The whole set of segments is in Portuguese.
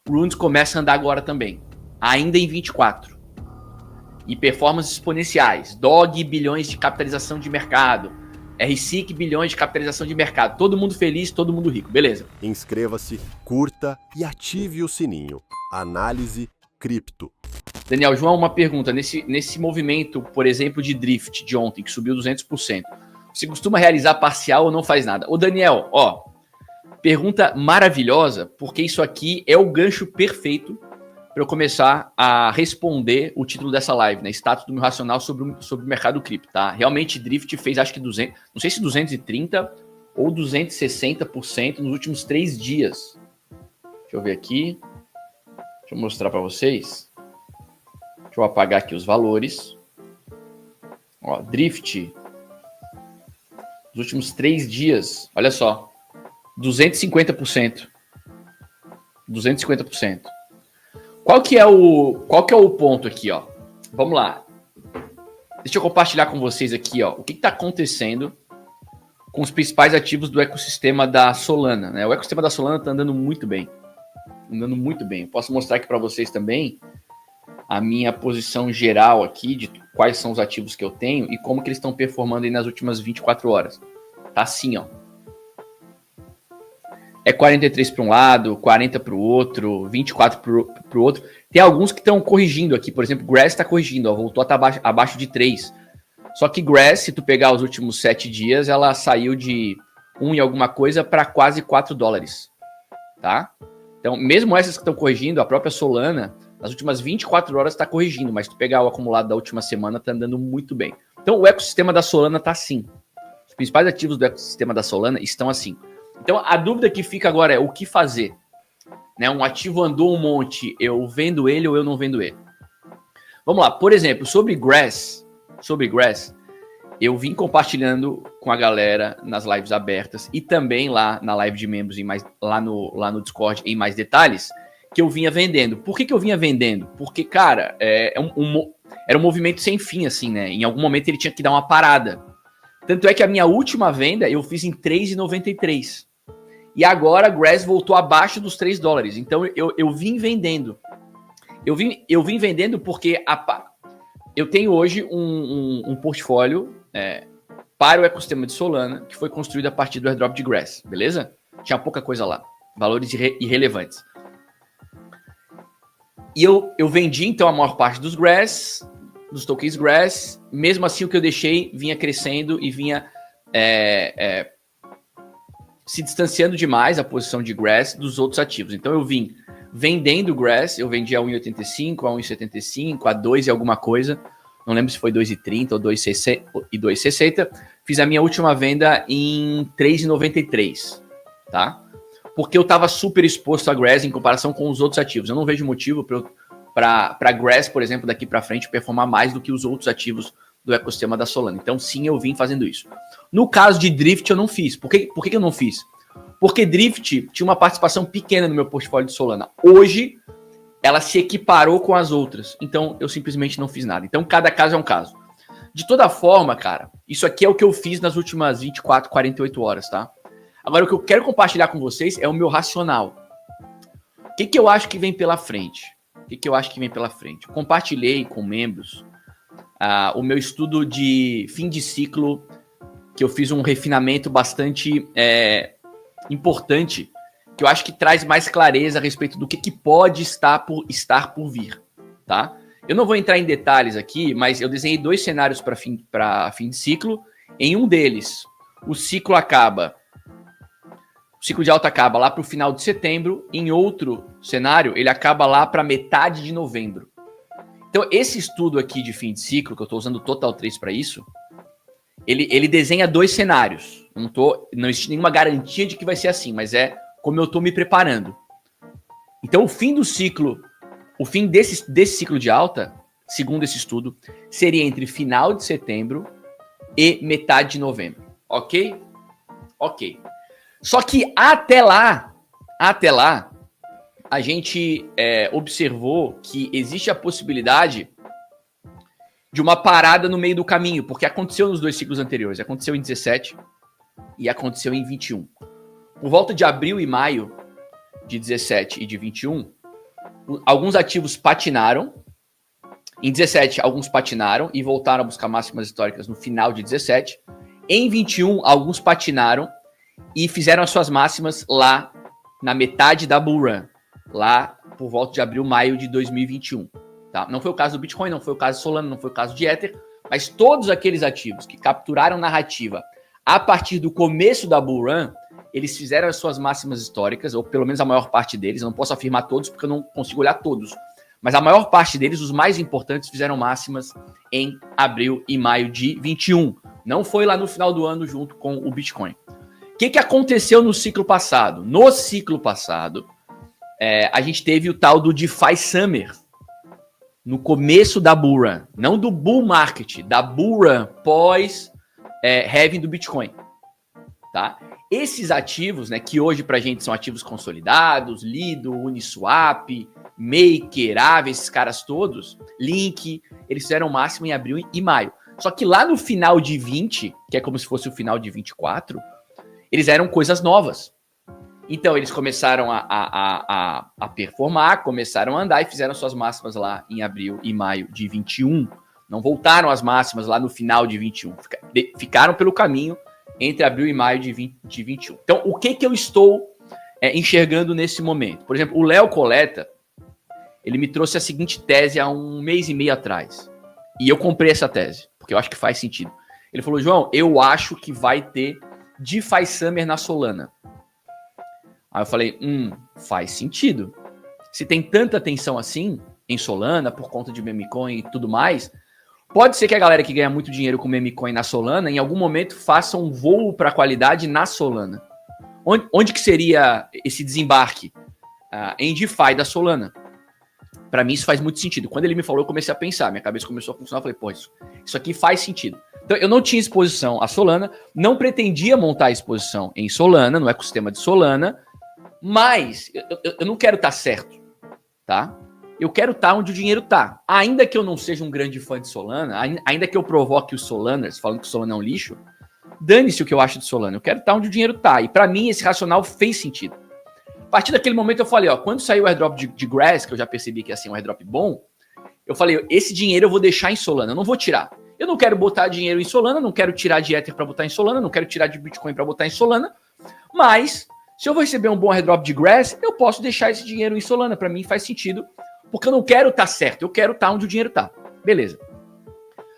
Runes começa a andar agora também, ainda em 24. E performances exponenciais, DOG bilhões de capitalização de mercado, RSIC bilhões de capitalização de mercado, todo mundo feliz, todo mundo rico, beleza. Inscreva-se, curta e ative o sininho. Análise Cripto. Daniel, João, uma pergunta. Nesse movimento, por exemplo, de drift de ontem, que subiu 200%, você costuma realizar parcial ou não faz nada? Ô, Daniel, ó, pergunta maravilhosa, porque isso aqui é o gancho perfeito para eu começar a responder o título dessa live, né? Status do meu racional sobre o mercado cripto, tá? Realmente, drift fez, acho que 200, não sei se 230 ou 260% nos últimos 3 dias. Deixa eu ver aqui. Deixa eu mostrar para vocês. Deixa eu apagar aqui os valores. Ó, drift. Nos últimos 3 dias, olha só. 250%. 250%. Qual que é o ponto aqui, ó? Vamos lá. Deixa eu compartilhar com vocês aqui, ó, o que está acontecendo com os principais ativos do ecossistema da Solana, né? O ecossistema da Solana está andando muito bem. Andando muito bem. Eu posso mostrar aqui para vocês também a minha posição geral aqui de quais são os ativos que eu tenho e como que eles estão performando aí nas últimas 24 horas. Tá assim, ó. É 43 para um lado, 40 para o outro, 24 para o outro. Tem alguns que estão corrigindo aqui. Por exemplo, Grass está corrigindo, ó, voltou a estar abaixo de 3. Só que Grass, se tu pegar os últimos 7 dias, ela saiu de 1 e alguma coisa para quase 4 dólares. Tá? Então, mesmo essas que estão corrigindo, a própria Solana, nas últimas 24 horas está corrigindo, mas se tu pegar o acumulado da última semana, está andando muito bem. Então, o ecossistema da Solana está assim. Os principais ativos do ecossistema da Solana estão assim. Então, a dúvida que fica agora é o que fazer. Né? Um ativo andou um monte, eu vendo ele ou eu não vendo ele? Vamos lá, por exemplo, sobre Grass, eu vim compartilhando com a galera nas lives abertas e também lá na live de membros, lá no Discord, em mais detalhes, que eu vinha vendendo. Por que eu vinha vendendo? Porque, cara, era um movimento sem fim, assim, né? Em algum momento ele tinha que dar uma parada. Tanto é que a minha última venda eu fiz em 3,93. E agora a Grass voltou abaixo dos 3 dólares. Então eu vim vendendo. Eu vim vendendo porque eu tenho hoje um portfólio para o ecossistema de Solana que foi construído a partir do airdrop de Grass, beleza? Tinha pouca coisa lá. Valores irrelevantes. E eu vendi, então, a maior parte dos Grass, dos tokens Grass. Mesmo assim, o que eu deixei vinha crescendo e vinha se distanciando demais a posição de Grass dos outros ativos. Então, eu vim vendendo Grass, eu vendi a 1,85, a 1,75, a 2 e alguma coisa. Não lembro se foi 2,30 ou 2,60. Fiz a minha última venda em 3,93, tá? Porque eu estava super exposto a Grass em comparação com os outros ativos. Eu não vejo motivo para Grass, por exemplo, daqui para frente performar mais do que os outros ativos do ecossistema da Solana. Então, sim, eu vim fazendo isso. No caso de Drift, eu não fiz. Por que eu não fiz? Porque Drift tinha uma participação pequena no meu portfólio de Solana. Hoje, ela se equiparou com as outras. Então, eu simplesmente não fiz nada. Então, cada caso é um caso. De toda forma, cara, isso aqui é o que eu fiz nas últimas 24, 48 horas, tá? Agora, o que eu quero compartilhar com vocês é o meu racional. O que eu acho que vem pela frente? Eu compartilhei com membros o meu estudo de fim de ciclo, que eu fiz um refinamento bastante importante, que eu acho que traz mais clareza a respeito do que pode estar por vir, tá? Eu não vou entrar em detalhes aqui, mas eu desenhei 2 cenários para fim de ciclo. Em um deles, o ciclo de alta acaba lá para o final de setembro. Em outro cenário, ele acaba lá para metade de novembro. Então, esse estudo aqui de fim de ciclo, que eu estou usando o Total 3 para isso, ele desenha 2 cenários. Não existe nenhuma garantia de que vai ser assim, mas é como eu estou me preparando. Então, o fim desse ciclo de alta, segundo esse estudo, seria entre final de setembro e metade de novembro. Ok? Ok. Só que até lá, a gente observou que existe a possibilidade de uma parada no meio do caminho, porque aconteceu nos 2 ciclos anteriores. Aconteceu em 17 e aconteceu em 21. Por volta de abril e maio de 17 e de 21, Alguns ativos patinaram. Em 17, alguns patinaram e voltaram a buscar máximas históricas no final de 17. Em 21, alguns patinaram e fizeram as suas máximas lá na metade da bull run, lá por volta de abril, maio de 2021. Tá? Não foi o caso do Bitcoin, não foi o caso do Solana, não foi o caso de Ether, mas todos aqueles ativos que capturaram narrativa a partir do começo da bull run, eles fizeram as suas máximas históricas, ou pelo menos a maior parte deles. Eu não posso afirmar todos porque eu não consigo olhar todos. Mas a maior parte deles, os mais importantes, fizeram máximas em abril e maio de 21. Não foi lá no final do ano junto com o Bitcoin. O que aconteceu no ciclo passado? No ciclo passado, a gente teve o tal do DeFi Summer. No começo da bull run. Não do bull market, da bull run pós halving do Bitcoin. Tá? Esses ativos, né, que hoje pra gente são ativos consolidados, Lido, Uniswap, Maker, Aave, esses caras todos, Link, eles fizeram o máximo em abril e maio. Só que lá no final de 20, que é como se fosse o final de 24, eles eram coisas novas. Então eles começaram a performar, começaram a andar e fizeram suas máximas lá em abril e maio de 21. Não voltaram às máximas lá no final de 21. Ficaram pelo caminho entre abril e maio de 21. Então, o que eu estou enxergando nesse momento? Por exemplo, o Léo Coleta, ele me trouxe a seguinte tese há 1 mês e meio atrás. E eu comprei essa tese, porque eu acho que faz sentido. Ele falou, João, eu acho que vai ter DeFi Summer na Solana. Aí eu falei, faz sentido. Se tem tanta atenção assim em Solana, por conta de meme coin e tudo mais, pode ser que a galera que ganha muito dinheiro com meme coin na Solana, em algum momento faça um voo para a qualidade na Solana. Onde que seria esse desembarque? Em DeFi da Solana. Para mim isso faz muito sentido. Quando ele me falou, eu comecei a pensar, minha cabeça começou a funcionar, eu falei, pô, isso aqui faz sentido. Então eu não tinha exposição a Solana, não pretendia montar exposição em Solana, no ecossistema de Solana, mas eu não quero estar certo, tá? Eu quero estar onde o dinheiro tá. Ainda que eu não seja um grande fã de Solana, ainda que eu provoque os Solaners, falando que o Solana é um lixo, dane-se o que eu acho de Solana. Eu quero estar onde o dinheiro tá. E para mim esse racional fez sentido. A partir daquele momento eu falei, ó, quando saiu o airdrop de Grass, que eu já percebi que ia ser um airdrop bom, eu falei, esse dinheiro eu vou deixar em Solana, eu não vou tirar. Eu não quero botar dinheiro em Solana, não quero tirar de Ether para botar em Solana, não quero tirar de Bitcoin para botar em Solana, mas se eu vou receber um bom airdrop de Grass, eu posso deixar esse dinheiro em Solana. Para mim faz sentido, porque eu não quero estar certo, eu quero estar onde o dinheiro tá. Beleza.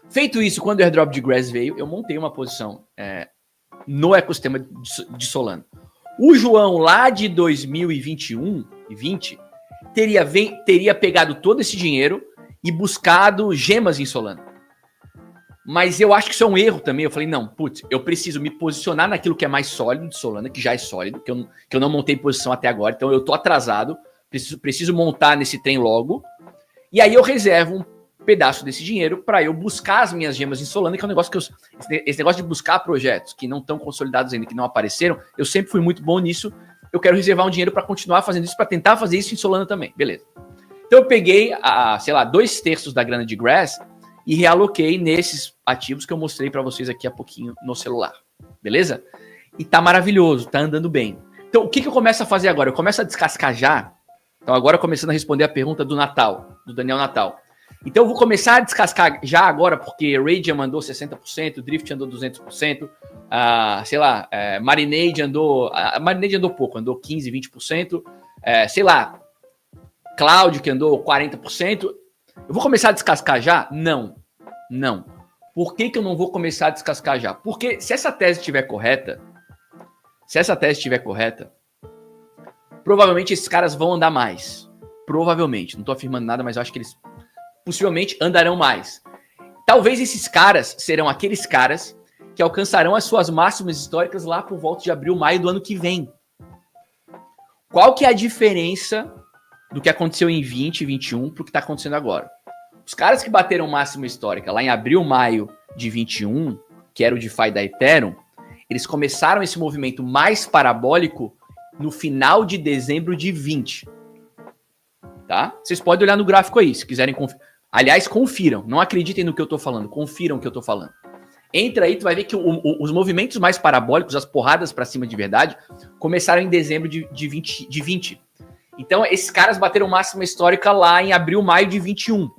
Feito isso, quando o airdrop de Grass veio, eu montei uma posição no ecossistema de Solana. O João, lá de 2021 e 20, teria pegado todo esse dinheiro e buscado gemas em Solana. Mas eu acho que isso é um erro também. Eu falei, não, putz, eu preciso me posicionar naquilo que é mais sólido de Solana, que já é sólido, que eu não montei posição até agora, então eu tô atrasado, preciso montar nesse trem logo. E aí eu reservo um pedaço desse dinheiro para eu buscar as minhas gemas em Solana, que é um negócio que esse negócio de buscar projetos que não estão consolidados ainda, que não apareceram, eu sempre fui muito bom nisso. Eu quero reservar um dinheiro para continuar fazendo isso, para tentar fazer isso em Solana também, beleza. Então eu peguei, sei lá, 2/3 da grana de Grass e realoquei nesses ativos que eu mostrei para vocês aqui há pouquinho no celular, beleza? E tá maravilhoso, tá andando bem. Então o que eu começo a fazer agora? Eu começo a descascar já. Então agora começando a responder a pergunta do Natal, do Daniel Natal. Então eu vou começar a descascar já agora, porque Radian mandou 60%, Drift andou 200%, sei lá, Marinade andou pouco, andou 15%, 20%, sei lá, Cloud que andou 40%. Eu vou começar a descascar já? Não. Por que eu não vou começar a descascar já? Porque se essa tese estiver correta, provavelmente esses caras vão andar mais. Provavelmente, não estou afirmando nada, mas eu acho que eles possivelmente andarão mais. Talvez esses caras serão aqueles caras que alcançarão as suas máximas históricas lá por volta de abril, maio do ano que vem. Qual que é a diferença do que aconteceu em 20 e 21 para o que está acontecendo agora? Os caras que bateram máxima histórica lá em abril, maio de 21, que era o DeFi da Ethereum, eles começaram esse movimento mais parabólico no final de dezembro de 20. Tá? Vocês podem olhar no gráfico aí, se quiserem conferir. Aliás, confiram. Não acreditem no que eu tô falando. Confiram o que eu tô falando. Entra aí, tu vai ver que os movimentos mais parabólicos, as porradas para cima de verdade, começaram em dezembro de 20. Então, esses caras bateram máxima histórica lá em abril, maio de 21.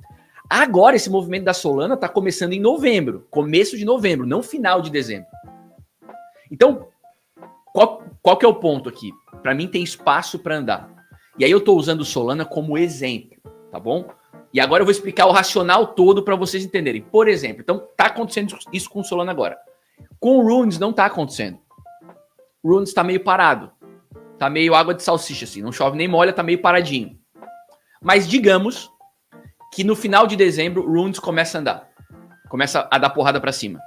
Agora, esse movimento da Solana está começando em novembro, começo de novembro, não final de dezembro. Então, qual que é o ponto aqui? Para mim, tem espaço para andar. E aí eu estou usando Solana como exemplo, tá bom? E agora eu vou explicar o racional todo para vocês entenderem. Por exemplo, então tá acontecendo isso com o Solana agora. Com o Runes não tá acontecendo. O Runes tá meio parado. Tá meio água de salsicha, assim. Não chove nem molha, tá meio paradinho. Mas digamos que no final de dezembro o Runes começa a andar. Começa a dar porrada para cima.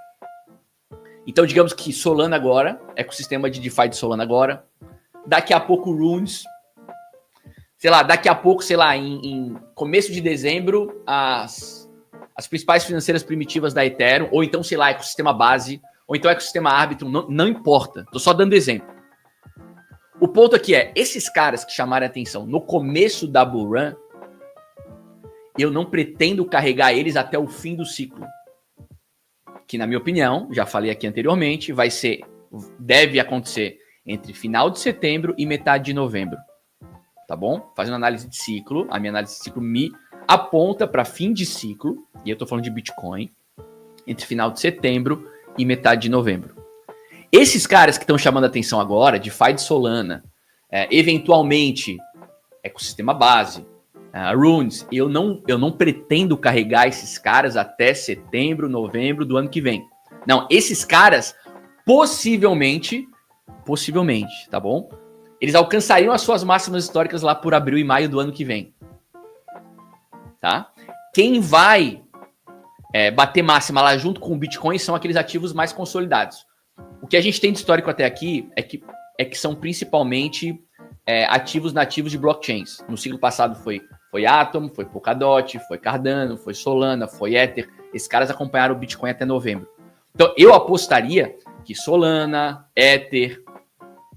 Então digamos que Solana agora, ecossistema de DeFi de Solana agora. Daqui a pouco o Runes... daqui a pouco, em começo de dezembro, as principais financeiras primitivas da Ethereum, ou então, ecossistema base, ou então ecossistema árbitro, não importa. Tô só dando exemplo. O ponto aqui é, esses caras que chamaram a atenção no começo da Bull Run, eu não pretendo carregar eles até o fim do ciclo. Que, na minha opinião, já falei aqui anteriormente, deve acontecer entre final de setembro e metade de novembro. Tá bom? Fazendo análise de ciclo, a minha análise de ciclo me aponta para fim de ciclo, e eu tô falando de Bitcoin, entre final de setembro e metade de novembro. Esses caras que estão chamando a atenção agora, DeFi de Solana, eventualmente, ecossistema base, Runes, eu não pretendo carregar esses caras até setembro, novembro do ano que vem. Não, esses caras, possivelmente, tá bom? Eles alcançariam as suas máximas históricas lá por abril e maio do ano que vem. Tá? Quem vai bater máxima lá junto com o Bitcoin são aqueles ativos mais consolidados. O que a gente tem de histórico até aqui é que são principalmente ativos nativos de blockchains. No ciclo passado foi Atom, foi Polkadot, foi Cardano, foi Solana, foi Ether. Esses caras acompanharam o Bitcoin até novembro. Então, eu apostaria que Solana, Ether,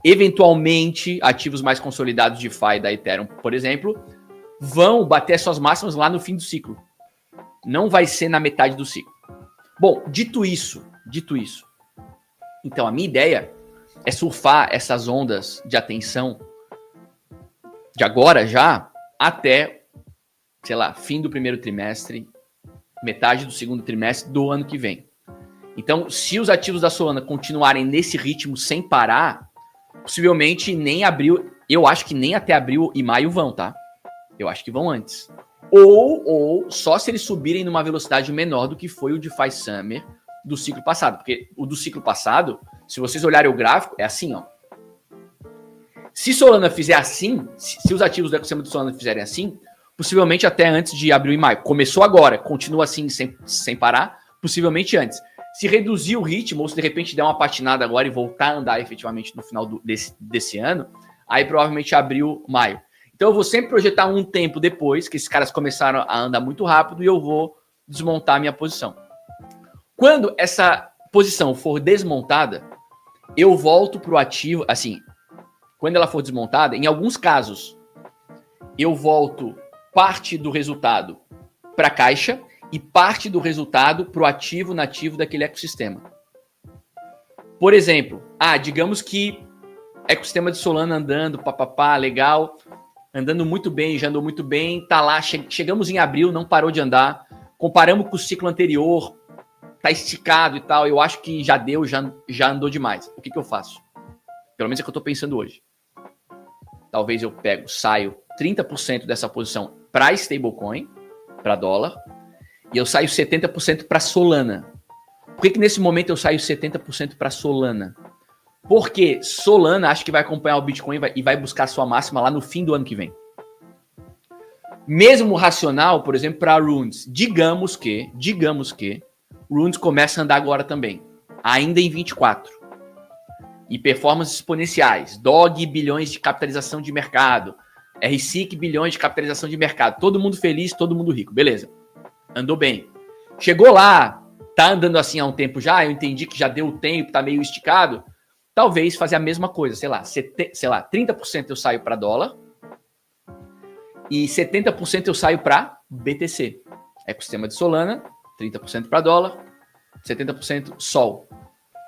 eventualmente, ativos mais consolidados de DeFi da Ethereum, por exemplo, vão bater suas máximas lá no fim do ciclo. Não vai ser na metade do ciclo. Bom, dito isso, então a minha ideia é surfar essas ondas de atenção de agora já até, fim do primeiro trimestre, metade do segundo trimestre do ano que vem. Então, se os ativos da Solana continuarem nesse ritmo sem parar, possivelmente nem abril, eu acho que nem até abril e maio vão, tá? Eu acho que vão antes. Ou só se eles subirem numa velocidade menor do que foi o DeFi Summer do ciclo passado. Porque o do ciclo passado, se vocês olharem o gráfico, é assim, ó. Se Solana fizer assim, se os ativos do ecossistema de Solana fizerem assim, possivelmente até antes de abril e maio. Começou agora, continua assim sem parar, possivelmente antes. Se reduzir o ritmo, ou se de repente der uma patinada agora e voltar a andar efetivamente no final desse ano, aí provavelmente abril, maio. Então eu vou sempre projetar um tempo depois, que esses caras começaram a andar muito rápido, e eu vou desmontar a minha posição. Quando essa posição for desmontada, eu volto para o ativo, assim, quando ela for desmontada, em alguns casos, eu volto parte do resultado para a caixa, e parte do resultado para o ativo nativo daquele ecossistema. Por exemplo, digamos que ecossistema de Solana andando, legal, andando muito bem, já andou muito bem, tá lá, chegamos em abril, não parou de andar, comparamos com o ciclo anterior, tá esticado e tal, eu acho que já deu, já andou demais. O que eu faço? Pelo menos é o que eu tô pensando hoje. Talvez eu saio 30% dessa posição para stablecoin, para dólar, e eu saio 70% para Solana. Por que nesse momento eu saio 70% para Solana? Porque Solana acho que vai acompanhar o Bitcoin e vai buscar sua máxima lá no fim do ano que vem. Mesmo racional, por exemplo, para Runes. Digamos que Runes começa a andar agora também. Ainda em 24. E performances exponenciais. DOG, bilhões de capitalização de mercado. RSIC, bilhões de capitalização de mercado. Todo mundo feliz, todo mundo rico. Beleza. Andou bem. Chegou lá, tá andando assim há um tempo já, eu entendi que já deu o tempo, tá meio esticado. Talvez fazer a mesma coisa, 30% eu saio para dólar e 70% eu saio para BTC. Ecossistema de Solana, 30% para dólar, 70% Sol.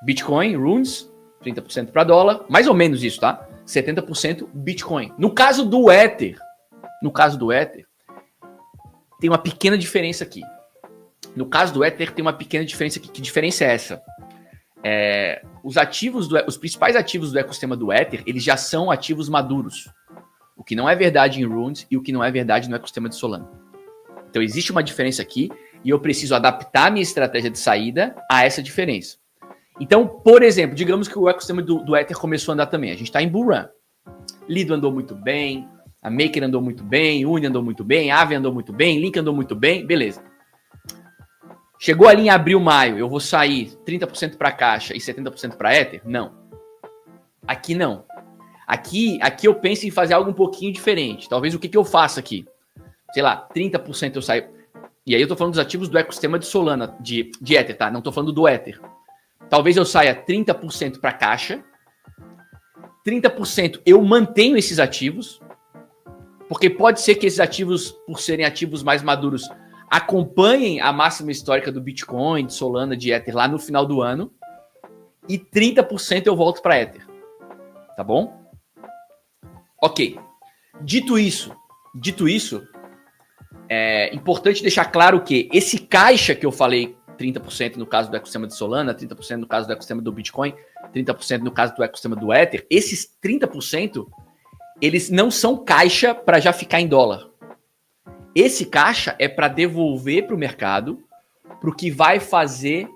Bitcoin, Runes, 30% para dólar, mais ou menos isso, tá? 70% Bitcoin. No caso do Ether, tem uma pequena diferença aqui. No caso do Ether, tem uma pequena diferença aqui. Que diferença é essa? Os principais ativos do ecossistema do Ether, eles já são ativos maduros. O que não é verdade em Runes e o que não é verdade no ecossistema de Solana. Então, existe uma diferença aqui e eu preciso adaptar a minha estratégia de saída a essa diferença. Então, por exemplo, digamos que o ecossistema do Ether começou a andar também. A gente está em bull run. Lido andou muito bem, a Maker andou muito bem, Uni andou muito bem, Aave andou muito bem, Link andou muito bem, beleza. Chegou ali em abril, maio, eu vou sair 30% para caixa e 70% para Ether? Não. Aqui não. Aqui eu penso em fazer algo um pouquinho diferente. Talvez o que eu faça aqui? Sei lá, 30% eu saio. E aí eu tô falando dos ativos do ecossistema de Solana, de Ether, tá? Não tô falando do Ether. Talvez eu saia 30% para caixa, 30% eu mantenho esses ativos, porque pode ser que esses ativos, por serem ativos mais maduros, acompanhem a máxima histórica do Bitcoin, de Solana, de Ether lá no final do ano, e 30% eu volto para Ether. Tá bom? Ok. Dito isso, é importante deixar claro que esse caixa que eu falei, 30% no caso do ecossistema de Solana, 30% no caso do ecossistema do Bitcoin, 30% no caso do ecossistema do Ether, esses 30%, eles não são caixa para já ficar em dólar. Esse caixa é para devolver para o mercado, para o que vai fazer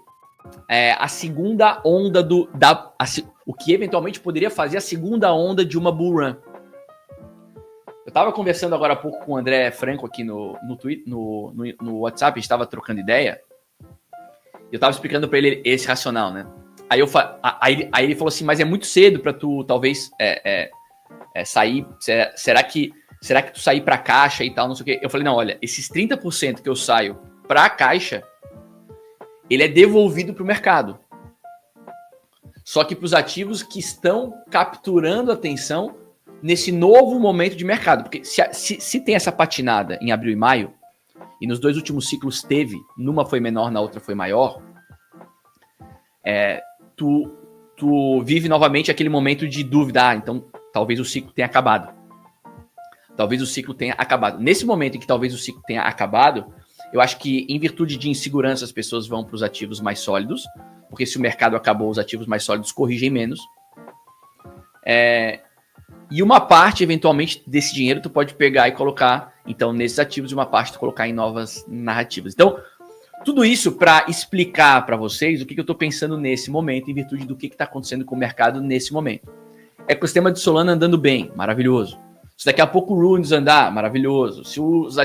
a segunda onda o que eventualmente poderia fazer a segunda onda de uma bull run. Eu estava conversando agora há pouco com o André Franco aqui no Twitter, no WhatsApp, a gente estava trocando ideia. Eu estava explicando para ele esse racional, né? Aí ele falou assim, mas é muito cedo para tu talvez sair. Será que tu sair para caixa e tal, não sei o quê? Eu falei, não, olha, esses 30% que eu saio para a caixa, ele é devolvido para o mercado. Só que para os ativos que estão capturando atenção nesse novo momento de mercado. Porque se tem essa patinada em abril e maio, e nos dois últimos ciclos teve, numa foi menor, na outra foi maior, tu vive novamente aquele momento de dúvida. Então talvez o ciclo tenha acabado. Nesse momento em que talvez o ciclo tenha acabado, eu acho que em virtude de insegurança as pessoas vão para os ativos mais sólidos, porque se o mercado acabou, os ativos mais sólidos corrigem menos. E uma parte, eventualmente, desse dinheiro tu pode pegar e colocar, então, nesses ativos, e uma parte tu colocar em novas narrativas. Então, tudo isso para explicar para vocês o que eu estou pensando nesse momento, em virtude do que está acontecendo com o mercado nesse momento. Ecossistema de Solana andando bem, maravilhoso. Se daqui a pouco o Runes andar, maravilhoso. Se os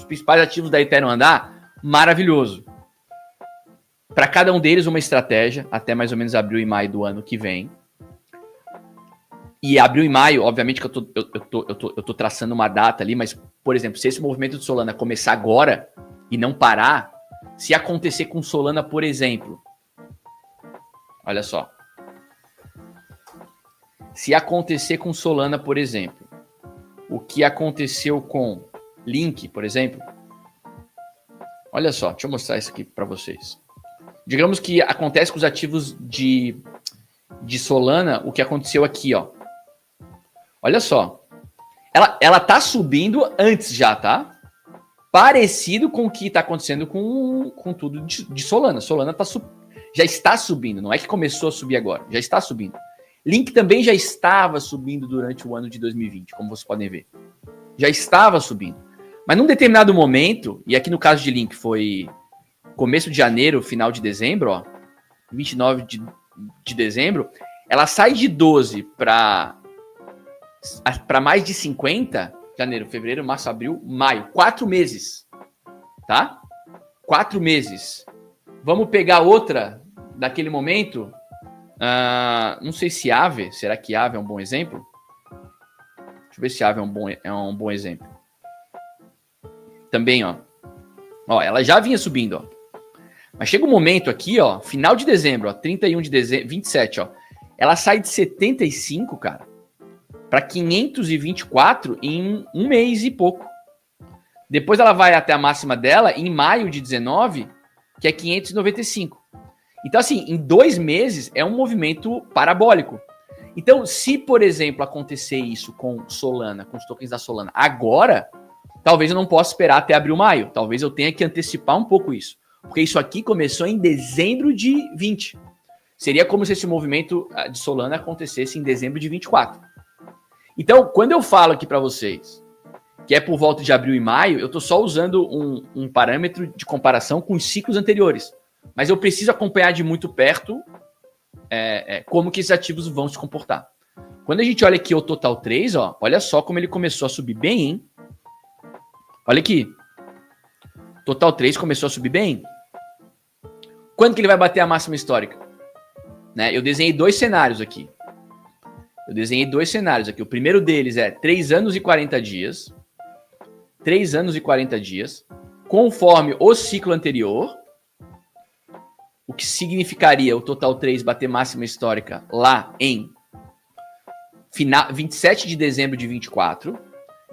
principais ativos da Ethereum andar, maravilhoso. Para cada um deles, uma estratégia, até mais ou menos abril e maio do ano que vem. E abril e maio, obviamente que eu tô traçando uma data ali, mas, por exemplo, se esse movimento de Solana começar agora e não parar, se acontecer com Solana, por exemplo, olha só. Se acontecer com Solana, por exemplo, o que aconteceu com Link, por exemplo, olha só, deixa eu mostrar isso aqui para vocês. Digamos que acontece com os ativos de Solana, o que aconteceu aqui, ó. Olha só. Ela tá subindo antes já, tá? Parecido com o que tá acontecendo com tudo de Solana. Solana já está subindo, não é que começou a subir agora, já está subindo. Link também já estava subindo durante o ano de 2020, como vocês podem ver. Já estava subindo. Mas num determinado momento, e aqui no caso de Link foi começo de janeiro, final de dezembro, ó, 29 de dezembro, ela sai de 12 para mais de 50, janeiro, fevereiro, março, abril, maio, 4 meses, tá? 4 meses. Vamos pegar outra daquele momento, não sei se Aave, será que Aave é um bom exemplo? Deixa eu ver se Aave é um bom exemplo. Também, ó, ela já vinha subindo, ó. Mas chega um momento aqui, ó, final de dezembro, ó, 31 de dezembro, 27, ó, ela sai de 75, cara, para 524 em um mês e pouco. Depois ela vai até a máxima dela em maio de 19, que é 595. Então, assim, em 2 meses é um movimento parabólico. Então, se, por exemplo, acontecer isso com Solana, com os tokens da Solana, agora, talvez eu não possa esperar até abril, maio. Talvez eu tenha que antecipar um pouco isso. Porque isso aqui começou em dezembro de 20. Seria como se esse movimento de Solana acontecesse em dezembro de 24. Então, quando eu falo aqui para vocês que é por volta de abril e maio, eu estou só usando um parâmetro de comparação com os ciclos anteriores. Mas eu preciso acompanhar de muito perto como que esses ativos vão se comportar. Quando a gente olha aqui o Total 3, ó, olha só como ele começou a subir bem, hein? Olha aqui. Total 3 começou a subir bem. Quando que ele vai bater a máxima histórica? Né? Eu desenhei dois cenários aqui. O primeiro deles é 3 anos e 40 dias. 3 anos e 40 dias. Conforme o ciclo anterior. O que significaria o Total 3 bater máxima histórica lá em 27 de dezembro de 24.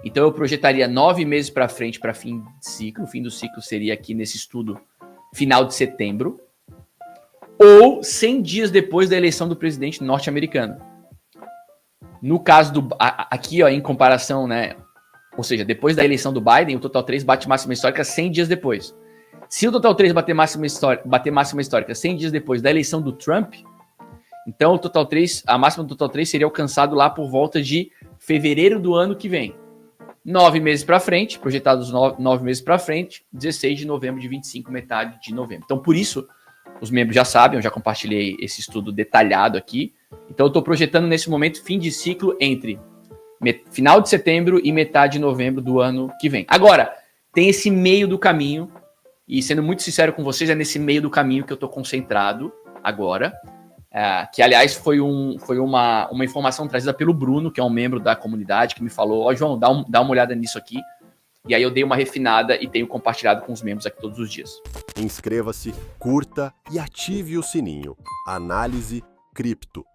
Então eu projetaria 9 meses para frente para fim de ciclo. O fim do ciclo seria aqui nesse estudo final de setembro. Ou 100 dias depois da eleição do presidente norte-americano. No caso aqui, ó, em comparação, né? Ou seja, depois da eleição do Biden, o Total 3 bate máxima histórica 100 dias depois. Se o Total 3 bater máxima histórica 100 dias depois da eleição do Trump, então o Total 3, a máxima do Total 3 seria alcançado lá por volta de fevereiro do ano que vem. 9 meses para frente, projetados 9 meses para frente, 16 de novembro de 25, metade de novembro. Então, por isso, os membros já sabem, eu já compartilhei esse estudo detalhado aqui. Então, eu estou projetando nesse momento fim de ciclo entre final de setembro e metade de novembro do ano que vem. Agora, tem esse meio do caminho, e sendo muito sincero com vocês, é nesse meio do caminho que eu estou concentrado agora, que aliás foi uma informação trazida pelo Bruno, que é um membro da comunidade, que me falou, ó João, dá uma olhada nisso aqui, e aí eu dei uma refinada e tenho compartilhado com os membros aqui todos os dias. Inscreva-se, curta e ative o sininho. Análise Cripto.